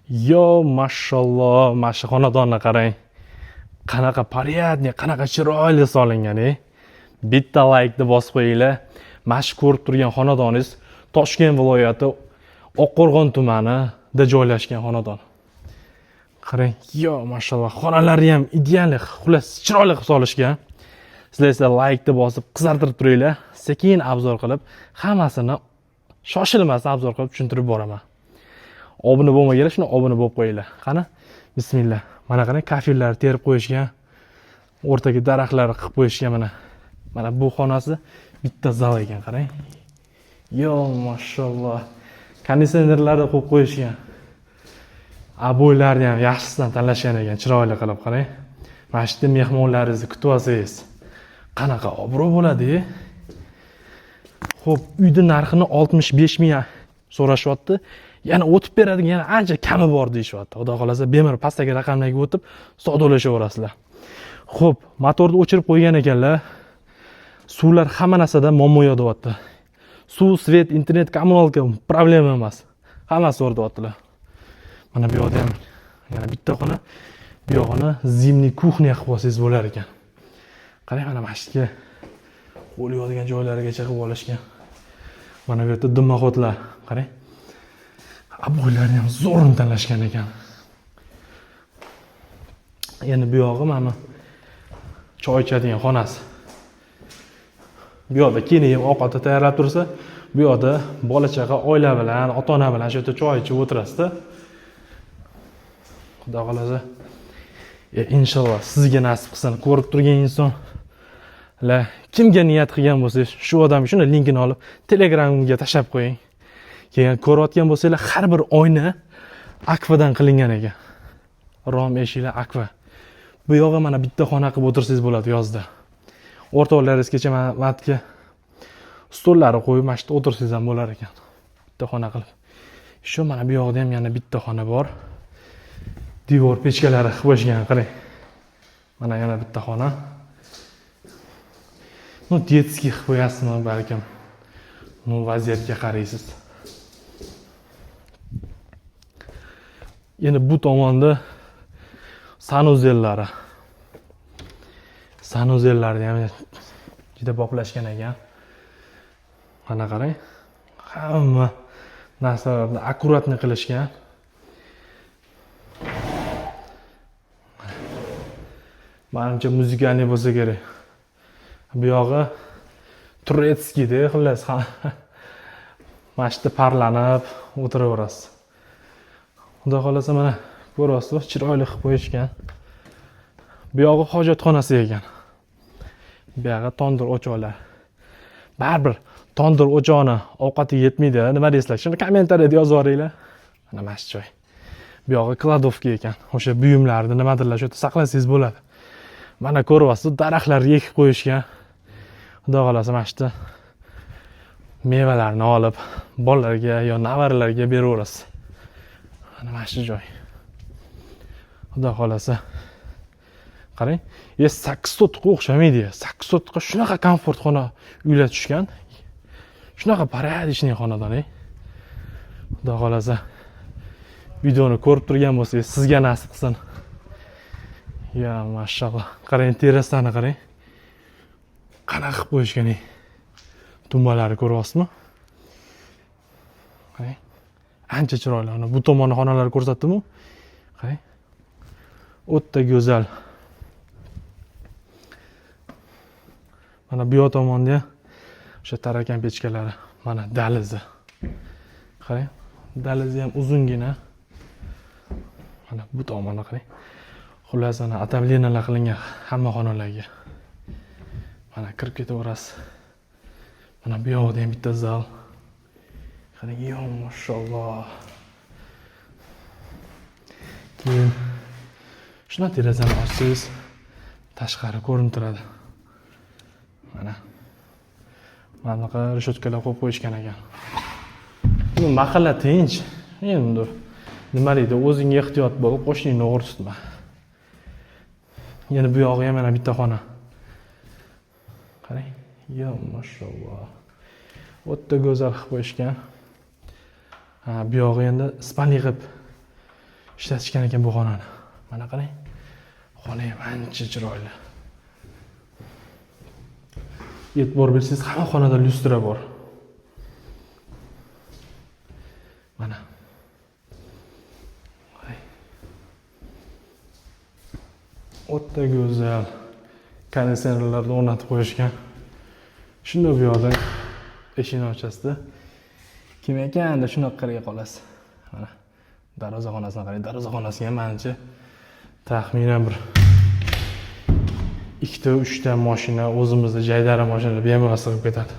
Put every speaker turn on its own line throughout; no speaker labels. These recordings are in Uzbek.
Yo, mashalloh, mana shu xonadonni qarang. Qanaqa порядный, qanaqa chiroyli solingan, Bitta laykni bosib qo'yinglar. Mana shu ko'rib turgan xonadoningiz Toshkent viloyati Oqqo'rg'on tumanida joylashgan xonadon. Qarang, yo, mashalloh, xonalari ham ideal, xullas chiroyli qilib solishgan. Sizlar esa laykni bosib, qizartirib turinglar. Sekin obzor qilib, hammasini shoshilmasdan obzor qilib tushuntirib boraman. Obuna bo'lmaganlar shuni obuna bo'lib qo'yinglar. Qani, bismillah. Mana qarang, kafillarni terib qo'yishgan. O'rtaga daraxtlar qilib qo'yishgan mana. Mana bu xonasi bitta zal ekan, qarang. Yo, mashalloh. Konditsionerlarni qo'yib qo'yishgan. Aboylarni ham yaxshisidan tanlashgan ekan, chiroyli qilib qarang. Mana shu yerda mehmonlaringizni kutib olsangiz, qanaqa obro' bo'ladi? Xo'p, uyning narxini 65 ming so'rashyapti. Yana o'tib beradigan yana ancha kami bor deyishyapti. Xudo xolasa bemalol pastdagi raqamlarga o'tib savdolashaverasizlar. Xo'p, motorni o'chirib qo'ygan ekanlar. Suvlar hamma narsadan muammo yo'qyapti. Suv, svet, internet, kommunalka problema emas. Hammasi o'rdyaptilar. Mana bu yerda ham yana bitta xona, bu yog'ini zimniy kuxnya qilib olsangiz bo'lar ekan. Qarang, mana mashqga qo'l yuvadigan joylarigacha qilib olishgan. Mana bu yerda dimoxotlar, qarang. Aboylarni ham zo'rini tanlashgan ekan. Endi bu yog'i mana choy ichadigan xonasi. Bu yerda keyin ovqatni tayyorlab tursa, bu yerda bola chaqa, oila bilan, ota-ona bilan shu yerda choy ichib o'tirasizda. Xudo xolasa, inshaalloh sizga nasib qilsin, ko'rib turgan insonlar kimga niyat qilgan bo'lsa, shu odam shuni linkini olib Telegramga tashab qo'ying. Keyin ko'rayotgan bo'lsanglar, har bir oyna akvadan qilingan ekan. Rom eshiklar akva. Bu yog'i mana bitta xona qilib o'tirsangiz bo'ladi yozda. O'rtoqlaringizgacha matga stollari qo'yib, mana shu yerda o'tirsangiz ham bo'lar ekan. Bitta xona qilib. Shu mana bu yoqda ham yana bitta xona bor. Devor pechkalari qilib qo'yishgan, qarang. Mana yana bitta xona. Detskiy qilib qo'yasizmi balkim. Vaziyatga qaraysiz. Yana bu tomonda sanuzellari. Sanuzellarni ham juda boplashgan ekan. Mana qarang. Hamma narsalarni akkuratni qilishgan. Menimcha muzikali bo'lsa kerak. Bu yog'i Turetskiyda, xullas, mana shu yerda parlanib o'tiraverasiz. Xudo xolasa mana ko'rasiz, chiroyli qilib qo'yishgan. Bu yog'i hojatxonasi ekan. Bu yog'i tondir o'choqlar. Baribir tondir o'choqni ovqati yetmaydi, nima deysizlar? Shuni kommentariyada yozib yuboringlar. Mana mana shu joy. Bu yog'i kladovka ekan. O'sha buyumlarni nimadirlar shu yerda saqlasangiz bo'ladi. Mana ko'ryapsiz, daraxtlarni ekib qo'yishgan. Xudo xolasa mana shu yerda mevalarni olib bolalarga yo nevaralarga beraverasiz. Mana shu joy. Xudo xolasa. Qarang, 8 sotqa o'xshamaydi. 8 sotqa shunaqa komfort xona uylar tushgan. Shunaqa порядочный xonadon, Xudo xolasa videoni ko'rib turgan bo'lsangiz, sizga nasib qilsin. Ya, mashalloh. Qarang, terasani qarang. Qanaqa qilib qo'yishgan, Tumbalari ko'ryapsizmi? Qarang. Ancha chiroyli. Bu tomonni xonalarni ko'rsatdim-ku. Qarang. O'ta go'zal. Mana bu yoq tomonda o'sha tarakan pechkalari, mana dalizi. Qarang, dalizi ham uzungina. Mana bu tomonni qarang. Xullas, ana atamlinalar qilingan hamma xonalarga. Mana kirib ketaverasiz. Mana bu yoqda ham bitta zal. Qarang, yo, mashalloh. Keyin shuna derazani ochsangiz, tashqari ko'rinib turadi. Mana bunaqa rishotkalar qo'yib qo'yishgan ekan. Bu mahalla tinch. Endi nima deydi, o'zingga ehtiyot bo'l, qo'shningni o'g'ri tutma. Yana bu yog'i ham mana bitta xona. Qarang, yo, mashalloh. O'ta go'zal qilib qo'yishgan. Bu yog'i endi spalni qilib ishlatishgan ekan bu xonani. Mana qarang. Xona ham ancha chiroyli. E'tibor bersangiz, hamma xonada lyustra bor. Mana. O'ta go'zal konditsionerlarni o'rnatib qo'yishgan. Shunda bu yoqda eshikni ochasizda. Kim ekanda shunaqa qilib qolasiz. Mana darvozaxonasini qarang. Darvozaxonasiga ham menimcha taxminan bir 2-3 ta mashina, o'zimizda jaydari mashinalar bemalol sig'ib ketadi.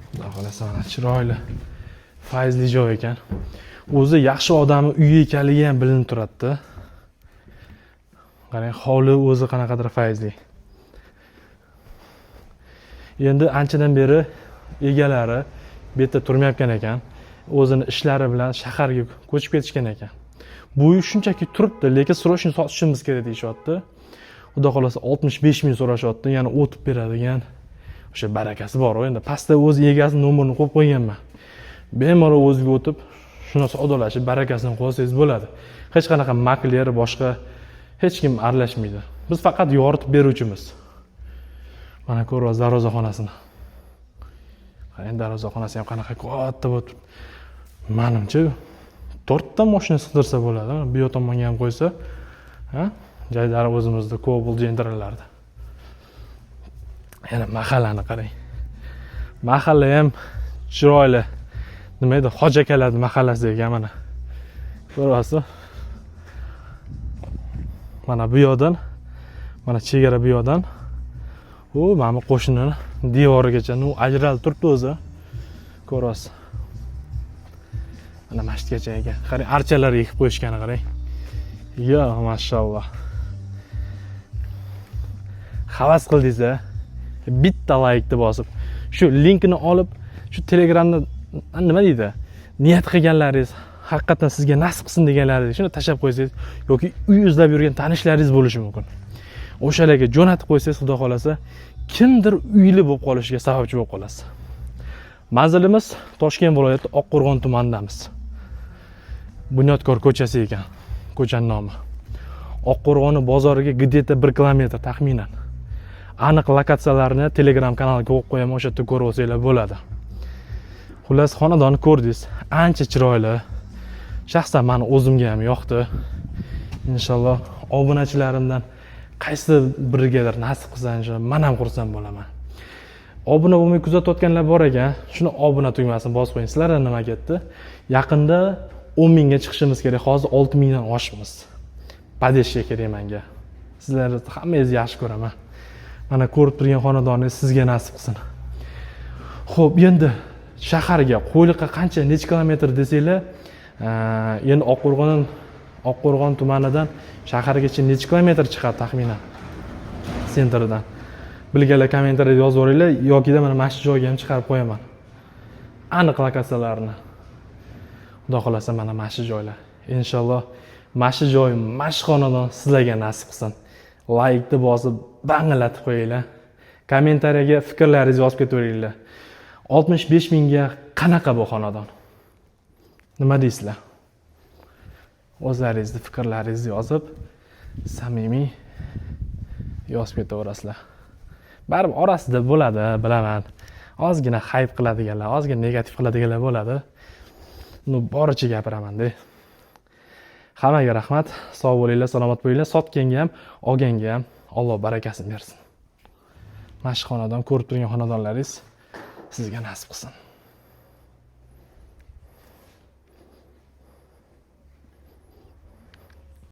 Xudo xolasa mana chiroyli, fayzli joy ekan. O'zi yaxshi odamning uyi ekanligi ham bilinib turadi-da. Qarang, hovli o'zi qanaqadir fayzli. Endi anchadan beri egalari bu yerda turmayotgan ekan. O'zini ishlari bilan shaharga ko'chib ketishgan ekan. Bu uy shunchaki turibdi, lekin srochni sotishimiz kerak deyishyapti. Xudo xolasa 65 ming so'rashyapti, ya'ni o'tib beradigan o'sha barakasi bor. Endi pastda o'z egasining nomerini qo'yib qo'yganman. Bemalol o'ziga o'tib, shuni savdolashib, barakasini qo'ysangiz bo'ladi. Hech qanaqa makler, boshqa hech kim aralashmaydi. Biz faqat yoritib beruvchimiz. Mana ko'ryapsiz darvozaxonasini. Qarang, darvozaxonasi ham qanaqa katta bo'lib. Menimcha 4 ta mashina sig'dirsa bo'ladi. Bu yoq tomonga ham qo'ysa, ha? Jaydari o'zimizda Cobalt Gentralarda. Yana mahallani qarang. Mahalla ham chiroyli. Nima edi? Hoji akalarning mahallasi ekan mana. Ko'ryapsiz? Mana bu yoqdan, mana chegara bu yoqdan. Mana qo'shnining devorigacha ajralib turibdi o'zi. Ko'ryapsiz. Mana masjidgacha ekan. Qarang, archalar ekib qo'yishgani qarang. Yo, mashalloh. Havas qildingiz-a? Bitta like bosib, shu linkini olib, shu Telegramda nima deydi? Niyat qilganlaringiz, haqiqatan sizga nasib qilsin deganlaringiz shuni tashab qo'ysangiz yoki uy izlab yurgan tanishlaringiz bo'lishi mumkin. O'shalarga jo'natib qo'ysangiz, xudo xolasa, kimdir uyli bo'lib qolishiga sababchi bo'lib qolasiz. Manzilimiz Toshkent viloyati Oqqo'rg'on tumanidamiz. Bunyodkor ko'chasi ekan, ko'chaning nomi. Oqqo'rg'on bozoriga где-то 1 kilometr taxminan. Aniq lokatsiyalarini Telegram kanaliga qo'yib qo'yaman, o'sha yerda ko'rib olsanglar bo'ladi. Xullas, xonadonni ko'rdingiz, ancha chiroyli. Shaxsan meni o'zimga ham yoqdi. Inshaalloh obunachilarimdan qaysi birigadir nasib qilsa, inshaalloh men ham xursand bo'laman. Obuna bo'lmay kuzatayotganlar bor ekan, shuni obuna tugmasini bosib qo'ying. Sizlardan nima ketdi? Yaqinda 10 mingga chiqishimiz kerak. Hozir 6 mingdan oshibmiz. Padeshga kerak menga. Sizlarni hammangizni yaxshi ko'raman. Mana ko'rib turgan xonadoningiz sizga nasib qilsin. Xo'p, endi shaharga, Qo'yliqqa qancha, necha kilometr desanglar, endi Oqqo'rg'on tumanidan shahargacha necha kilometr chiqadi taxminan? Sentrdan. Bilganlar kommentariyada yozib o'ringlar yoki mana mana shu joyga ham chiqarib qo'yaman. Aniq lokatsiyalarini. Xudo xolasa mana mana shu joylar. Inshaalloh mana shu joy, mana shu xonadon sizlarga nasib qilsin. Like bosib, banglatib qo'yinglar. Kommentariyaga fikrlaringizni yozib ketaveringlar. 65 mingga qanaqa bu xonadon? Nima deysizlar? O'zlaringizni fikrlaringizni yozib, samimiy yozib ketaverasizlar. Baribir orasida bo'ladi, bilaman. Ozgina hayp qiladiganlar, ozgina negativ qiladiganlar bo'ladi. Boricha gapiraman-da. Hammaga rahmat. Sog' bo'linglar, salomat bo'linglar. Sotganga ham, olganga ham Alloh barakasini bersin. Mana shu xonadon, ko'rib turgan xonadonlaringiz sizga nasib qilsin.